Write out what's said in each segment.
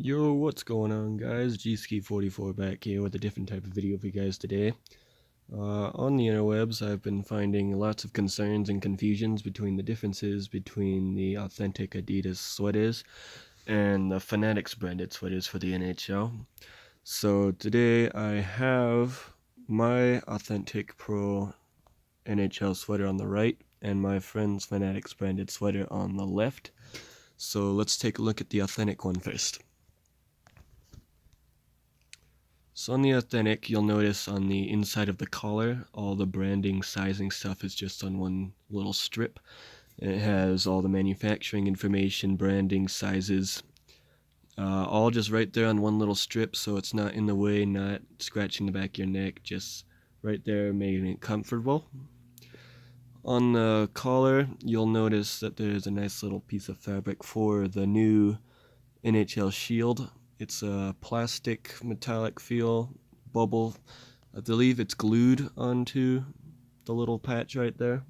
Yo, what's going on, guys? GSki44 back here with a different type of video for you guys today. On the interwebs, I've been finding lots of concerns and confusions between the differences between the authentic Adidas sweaters and the Fanatics branded sweaters for the NHL. So today I have my Authentic Pro NHL sweater on the right and my friend's Fanatics branded sweater on the left. So let's take a look at the authentic one first. So on the Authentic, you'll notice on the inside of the collar, all the branding, sizing stuff is just on one little strip. And it has all the manufacturing information, branding, sizes, all just right there on one little strip, so it's not in the way, not scratching the back of your neck, just right there, making it comfortable. On the collar, you'll notice that there's a nice little piece of fabric for the new Nhl Shield. It's a plastic metallic feel bubble. I believe it's glued onto the little patch right there.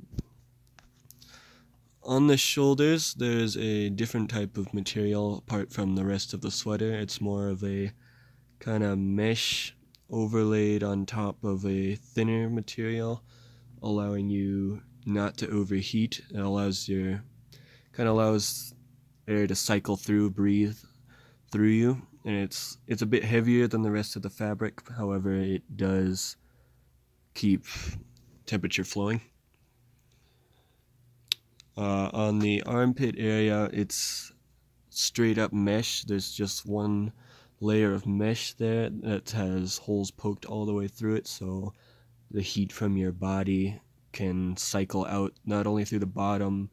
On the shoulders, there's a different type of material apart from the rest of the sweater. It's more of a kind of mesh overlaid on top of a thinner material, allowing you not to overheat. It allows air to cycle through, breathe through you, and it's a bit heavier than the rest of the fabric. However, it does keep temperature flowing. On the armpit area, it's straight up mesh. There's just one layer of mesh there that has holes poked all the way through it, so the heat from your body can cycle out not only through the bottom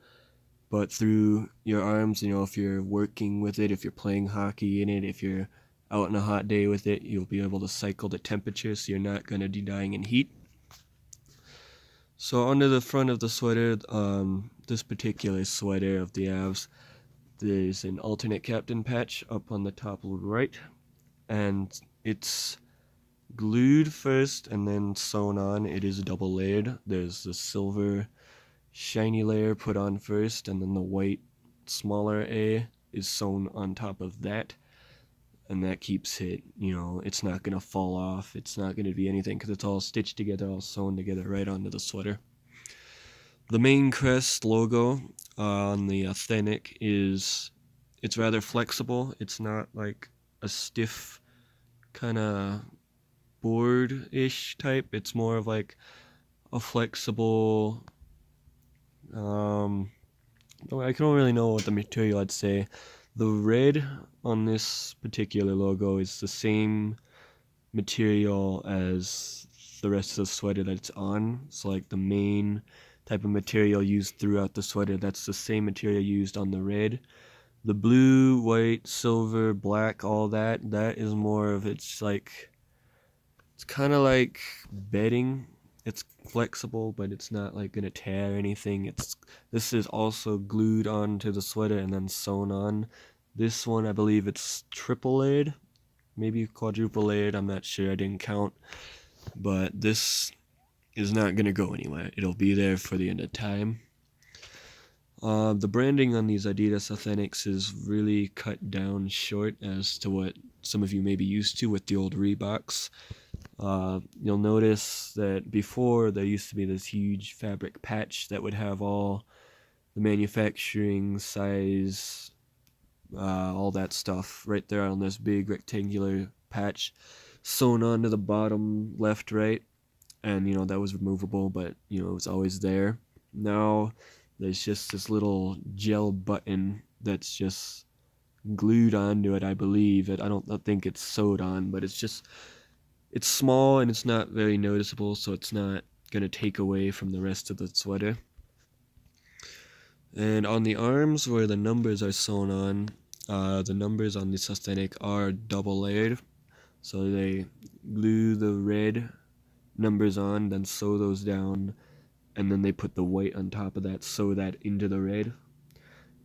but through your arms. You know, if you're working with it, if you're playing hockey in it, if you're out on a hot day with it, you'll be able to cycle the temperature, so you're not going to be dying in heat. So under the front of the sweater, this particular sweater of the Avs, there's an alternate captain patch up on the top right, and it's glued first and then sewn on. It is double layered. There's the silver shiny layer put on first, and then the white smaller A is sewn on top of that, and that keeps it, it's not going to fall off, it's not going to be anything, because it's all stitched together, all sewn together right onto the sweater. The main crest logo on the Authentic it's rather flexible. It's not like a stiff kind of board-ish type. It's more of like a flexible, I don't really know what the material I'd say. The red on this particular logo is the same material as the rest of the sweater that it's on. So like the main type of material used throughout the sweater, that's the same material used on the red. The blue, white, silver, black, all that is more of, it's kind of like bedding. It's flexible, but it's not like gonna tear anything. This is also glued onto the sweater and then sewn on. This one, I believe it's triple layered, maybe quadruple layered, I'm not sure, I didn't count. But this is not gonna go anywhere. It'll be there for the end of time. The branding on these Adidas Authentics is really cut down short as to what some of you may be used to with the old Reeboks. You'll notice that before there used to be this huge fabric patch that would have all the manufacturing, size, all that stuff right there on this big rectangular patch sewn onto the bottom left, right, and that was removable, but it was always there. Now there's just this little gel button that's just glued onto it, I believe. I don't think it's sewed on, but it's small and it's not very noticeable, so it's not going to take away from the rest of the sweater. And on the arms where the numbers are sewn on, the numbers on this Authentic are double layered. So they glue the red numbers on, then sew those down, and then they put the white on top of that, sew that into the red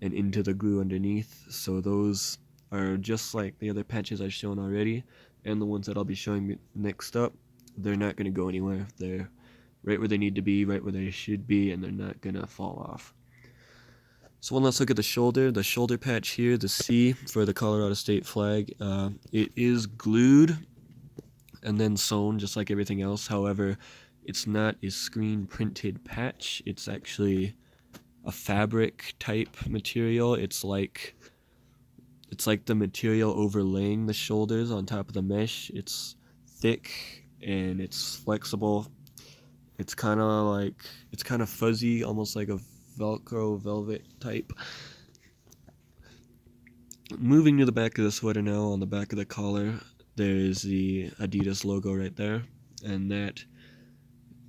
and into the glue underneath. So those are just like the other patches I've shown already, and the ones that I'll be showing next up. They're not going to go anywhere. They're right where they need to be, right where they should be, and they're not going to fall off. So let's look at the shoulder patch here, the C for the Colorado State flag. It is glued and then sewn just like everything else. However, it's not a screen printed patch. It's actually a fabric type material. It's like the material overlaying the shoulders on top of the mesh. It's thick and it's flexible. It's kind of fuzzy, almost like a Velcro velvet type. Moving to the back of the sweater now, on the back of the collar, there's the Adidas logo right there, and that,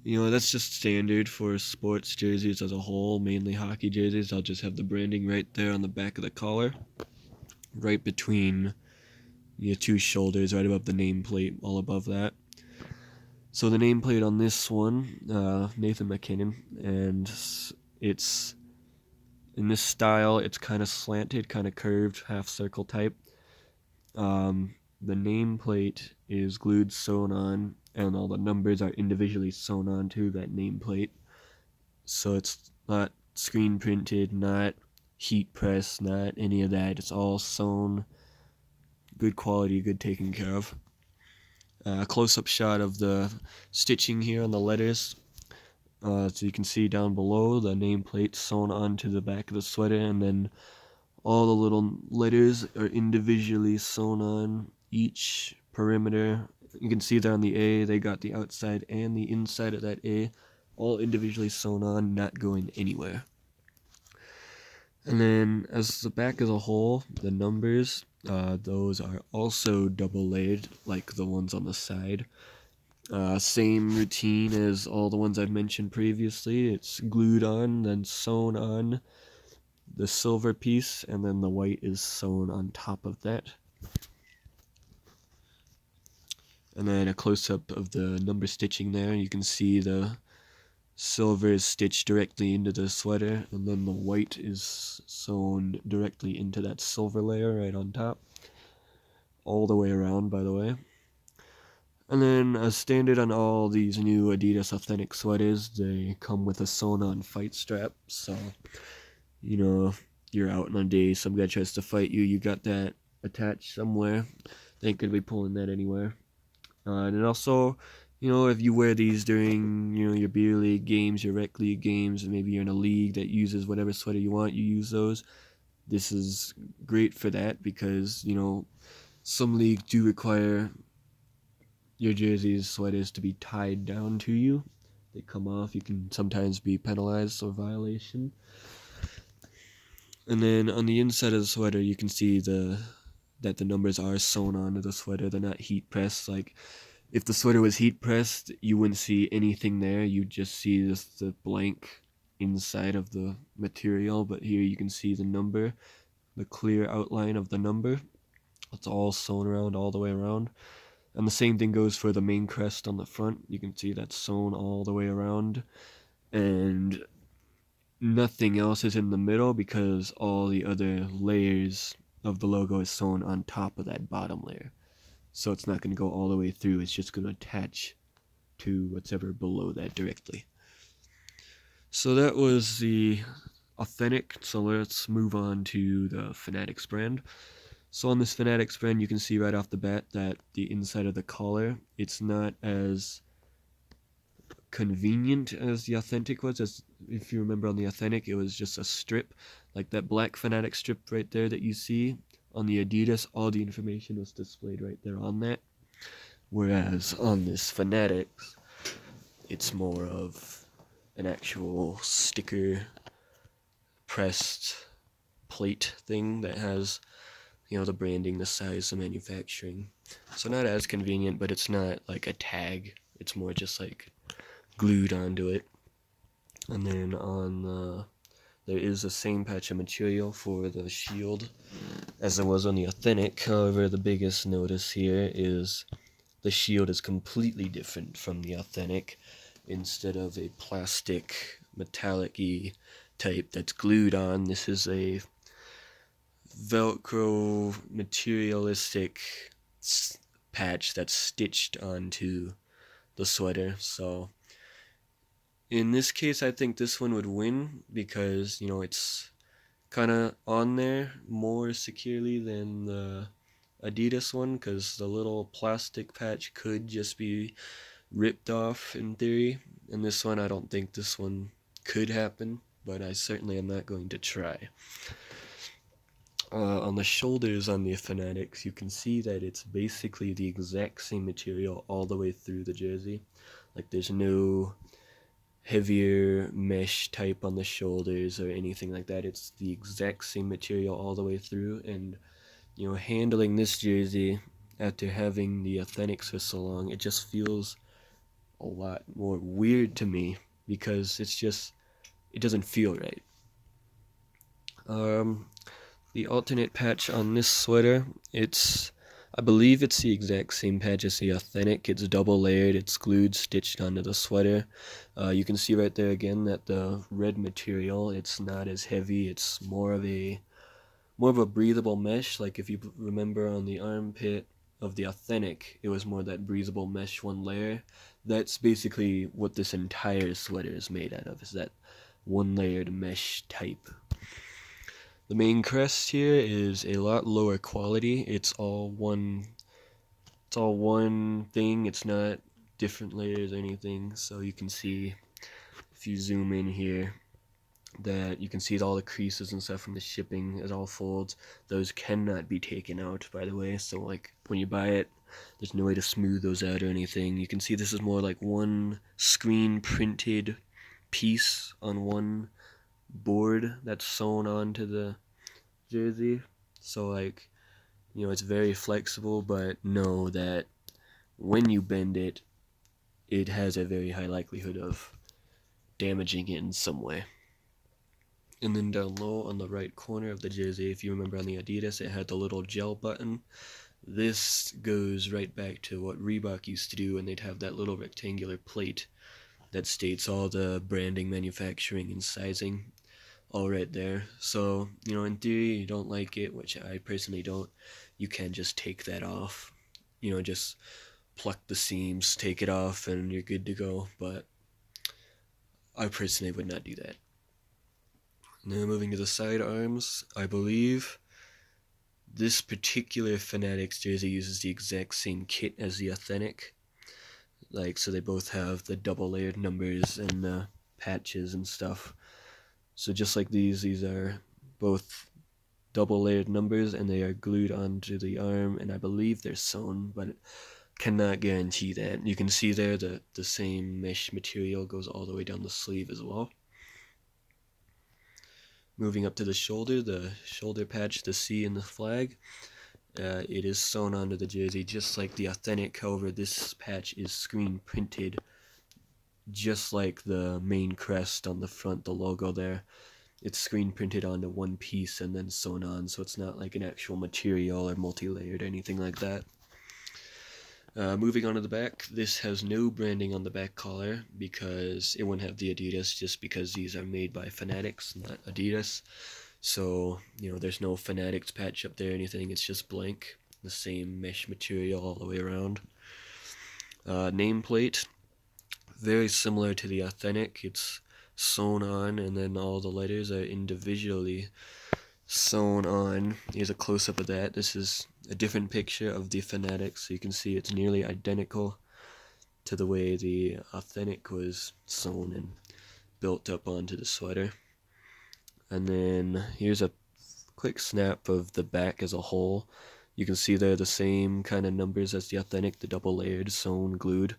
that's just standard for sports jerseys as a whole, mainly hockey jerseys. I'll just have the branding right there on the back of the collar, right between your two shoulders, right above the nameplate, all above that. So the nameplate on this one, Nathan MacKinnon, and it's in this style. It's kind of slanted, kind of curved, half circle type. The nameplate is glued, sewn on, and all the numbers are individually sewn onto that nameplate. So it's not screen printed, not heat pressed, not any of that. It's all sewn, good quality, good taken care of. A close-up shot of the stitching here on the letters. So you can see down below the nameplate sewn onto the back of the sweater, and then all the little letters are individually sewn on each perimeter. You can see there on the A, they got the outside and the inside of that A, all individually sewn on, not going anywhere. And then as the back as a whole, the numbers, those are also double layered like the ones on the side. Same routine as all the ones I've mentioned previously. It's glued on, then sewn on the silver piece, and then the white is sewn on top of that. And then a close-up of the number stitching there. You can see the silver is stitched directly into the sweater, and then the white is sewn directly into that silver layer right on top. All the way around, by the way. And then, as standard on all these new Adidas Authentic sweaters, they come with a sewn-on fight strap. So, you're out on a day, some guy tries to fight you, you got that attached somewhere. They ain't gonna be pulling that anywhere. And then also, if you wear these during, your beer league games, your rec league games, and maybe you're in a league that uses whatever sweater you want, you use those. This is great for that because, some leagues do require your jerseys, sweaters to be tied down to you. They come off, you can sometimes be penalized for violation. And then on the inside of the sweater, you can see that the numbers are sewn onto the sweater. They're not heat pressed. Like, if the sweater was heat pressed, you wouldn't see anything there. You'd just see the blank inside of the material. But here you can see the number, the clear outline of the number. It's all sewn around all the way around. And the same thing goes for the main crest on the front. You can see that's sewn all the way around. And nothing else is in the middle because all the other layers of the logo is sewn on top of that bottom layer. So it's not going to go all the way through. It's just going to attach to whatever below that directly. So that was the Authentic. So let's move on to the Fanatics brand. So on this Fanatics brand, you can see right off the bat that the inside of the collar, it's not as convenient as the Authentic was. As if you remember on the Authentic, it was just a strip, like that black Fanatic strip right there that you see. On the Adidas, all the information was displayed right there on that. Whereas on this Fanatics, it's more of an actual sticker pressed plate thing that has the branding, the size, the manufacturing. So not as convenient, but it's not like a tag. It's more just like glued onto it. And then there is the same patch of material for the shield as there was on the Authentic. However, the biggest notice here is the shield is completely different from the Authentic. Instead of a plastic metallic-y type that's glued on, this is a Velcro materialistic patch that's stitched onto the sweater. So in this case, I think this one would win because it's kind of on there more securely than the Adidas one, because the little plastic patch could just be ripped off in theory. And this one, I don't think this one could happen, but I certainly am not going to try. On the shoulders on the Fanatics, you can see that it's basically the exact same material all the way through the jersey. Like, there's no heavier mesh type on the shoulders or anything like that. It's the exact same material all the way through. And handling this jersey after having the Authentics for so long, it just feels a lot more weird to me, because it doesn't feel right. The alternate patch on this sweater, I believe it's the exact same patch as the Authentic. It's double layered, it's glued, stitched onto the sweater. You can see right there again that the red material, it's not as heavy, it's more of a breathable mesh. Like, if you remember on the armpit of the Authentic, it was more that breathable mesh one layer. That's basically what this entire sweater is made out of, is that one layered mesh type. The main crest here is a lot lower quality. It's all one thing. It's not different layers or anything. So you can see, if you zoom in here, that you can see all the creases and stuff from the shipping. It all folds. Those cannot be taken out, by the way. So, like, when you buy it, there's no way to smooth those out or anything. You can see this is more like one screen printed piece on one board that's sewn onto the jersey. So, like, it's very flexible, but know that when you bend it, it has a very high likelihood of damaging it in some way. And then down low on the right corner of the jersey, if you remember on the Adidas, it had the little gel button. This goes right back to what Reebok used to do, and they'd have that little rectangular plate that states all the branding, manufacturing, and sizing all right there. So, in theory, you don't like it, which I personally don't, you can just take that off. Just pluck the seams, take it off, and you're good to go. But I personally would not do that. Now moving to the side arms, I believe this particular Fanatics jersey uses the exact same kit as the Authentic. So they both have the double layered numbers and the patches and stuff. So just like these are both double layered numbers, and they are glued onto the arm, and I believe they're sewn, but cannot guarantee that. You can see there the same mesh material goes all the way down the sleeve as well. Moving up to the shoulder patch, the C in the flag, it is sewn onto the jersey just like the Authentic. However, this patch is screen printed just like the main crest on the front, the logo there. It's screen printed onto one piece and then sewn on, so it's not like an actual material or multi-layered or anything like that. Moving on to the back, this has no branding on the back collar because it wouldn't have the Adidas, just because these are made by Fanatics, not Adidas. So, there's no Fanatics patch up there or anything, it's just blank. The same mesh material all the way around. Nameplate, very similar to the Authentic. It's sewn on, and then all the letters are individually sewn on. Here's a close-up of that. This is a different picture of the Fanatics, so you can see it's nearly identical to the way the Authentic was sewn and built up onto the sweater. And then here's a quick snap of the back as a whole. You can see they're the same kind of numbers as the Authentic, the double layered, sewn, glued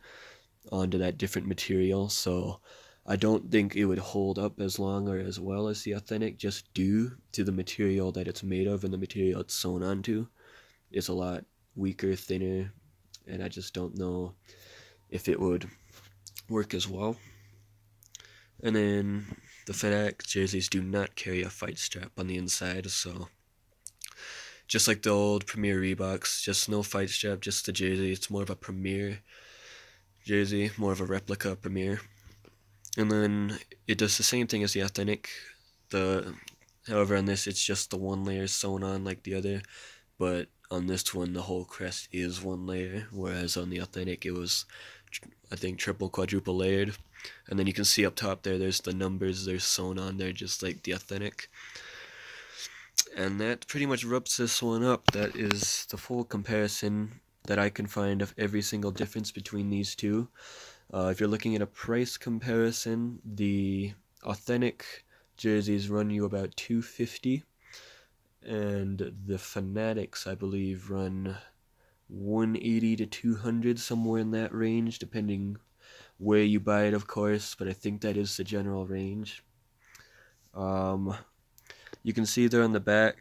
onto that different material. So I don't think it would hold up as long or as well as the Authentic, just due to the material that it's made of and the material it's sewn onto. It's a lot weaker, thinner, and I just don't know if it would work as well. And then the Fanatics jerseys do not carry a fight strap on the inside, so just like the old Premier Reeboks, just no fight strap, just the jersey. It's more of a Premier jersey, more of a replica Premier. And then it does the same thing as the Authentic. However, on this, it's just the one layer sewn on like the other, but on this one, the whole crest is one layer, whereas on the Authentic, it was, I think, triple, quadruple layered. And then you can see up top there's the numbers, they're sewn on there just like the Authentic. And that pretty much wraps this one up. That is the full comparison that I can find of every single difference between these two. If you're looking at a price comparison, the Authentic jerseys run you about $250, and the Fanatics, I believe, run $180 to $200, somewhere in that range, depending where you buy it, of course, but I think that is the general range. You can see there on the back,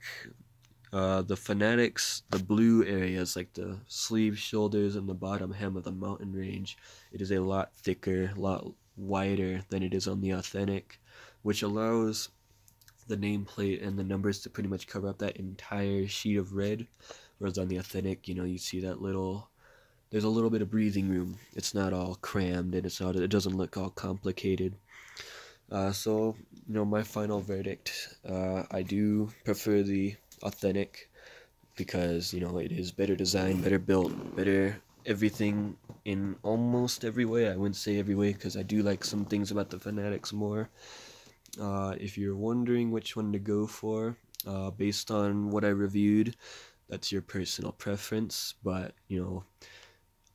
the Fanatics, the blue areas like the sleeves, shoulders, and the bottom hem of the mountain range, it is a lot thicker, a lot wider than it is on the Authentic, which allows the nameplate and the numbers to pretty much cover up that entire sheet of red, whereas on the Authentic, you see that there's a little bit of breathing room. It's not all crammed, and it doesn't look all complicated. So, my final verdict, I do prefer the Authentic because, it is better designed, better built, better everything in almost every way. I wouldn't say every way because I do like some things about the Fanatics more. If you're wondering which one to go for, based on what I reviewed, that's your personal preference, but,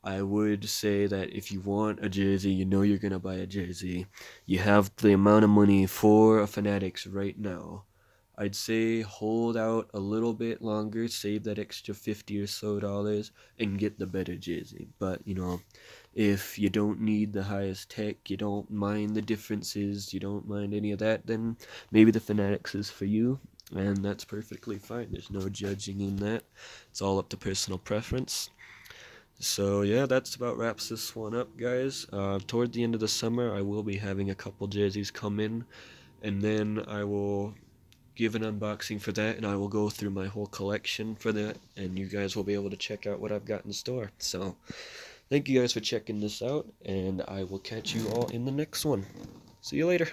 I would say that if you want a jersey, you're going to buy a jersey, you have the amount of money for a Fanatics right now, I'd say hold out a little bit longer, save that extra $50 or so, and get the better jersey. But, if you don't need the highest tech, you don't mind the differences, you don't mind any of that, then maybe the Fanatics is for you, and that's perfectly fine. There's no judging in that. It's all up to personal preference. So yeah, that's about wraps this one up, guys. Toward the end of the summer, I will be having a couple jerseys come in, and then I will give an unboxing for that, and I will go through my whole collection for that, and you guys will be able to check out what I've got in store. So thank you guys for checking this out, and I will catch you all in the next one. See you later.